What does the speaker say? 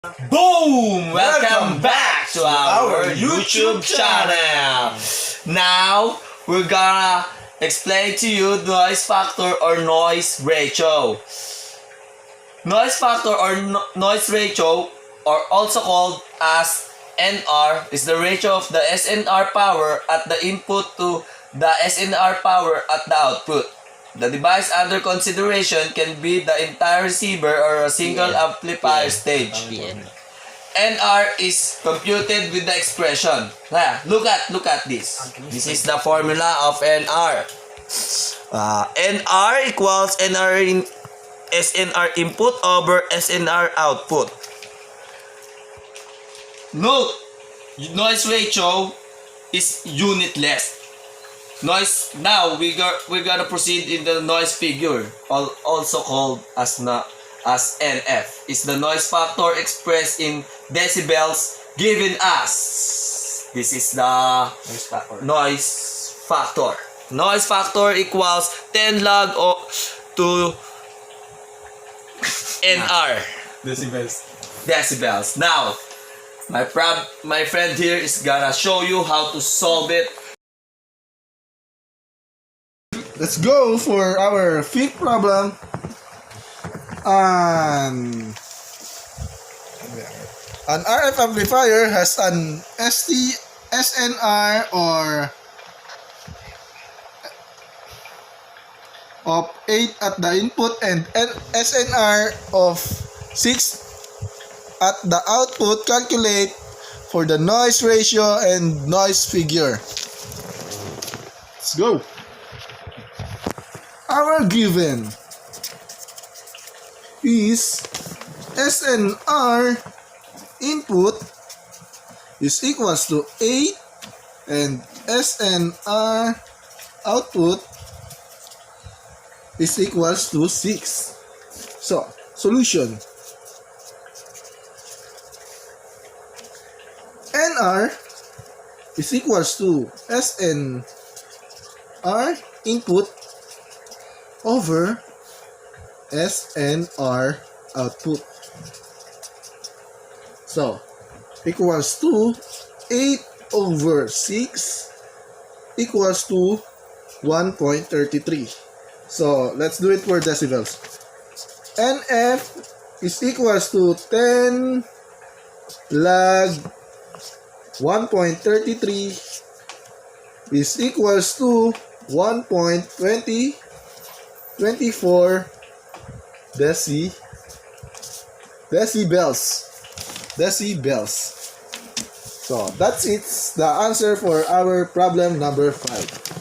Boom! Welcome back to our YouTube channel. Now, we're gonna explain to you noise factor or noise ratio. Noise factor or noise ratio, or also called as NR, is the ratio of the SNR power at the input to the SNR power at the output. The device under consideration can be the entire receiver or a single amplifier stage. NR is computed with the expression. Look at this. This is the formula of NR. NR equals SNR input over SNR output. Note, noise ratio is unitless. Noise. Now we're gonna proceed in the noise figure, also called as NF. Is the noise factor expressed in decibels given us. This is the noise factor. Noise factor equals 10 log to NR. Decibels. Now, my friend here is gonna show you how to solve it. Let's go for our fifth problem. An RF amplifier has an SNR or of 8 at the input and SNR of 6 at the output. Calculate for the noise ratio and noise figure. Let's go. Our given is SNR input is equals to 8 and SNR output is equals to 6. So, solution. NR is equals to SNR input over SNR output. So, equals to 8 over 6 equals to 1.33. So, let's do it for decibels. NF is equals to 10 log 1.33 is equals to 1.24 decibels. So that's it, the answer for our problem number 5.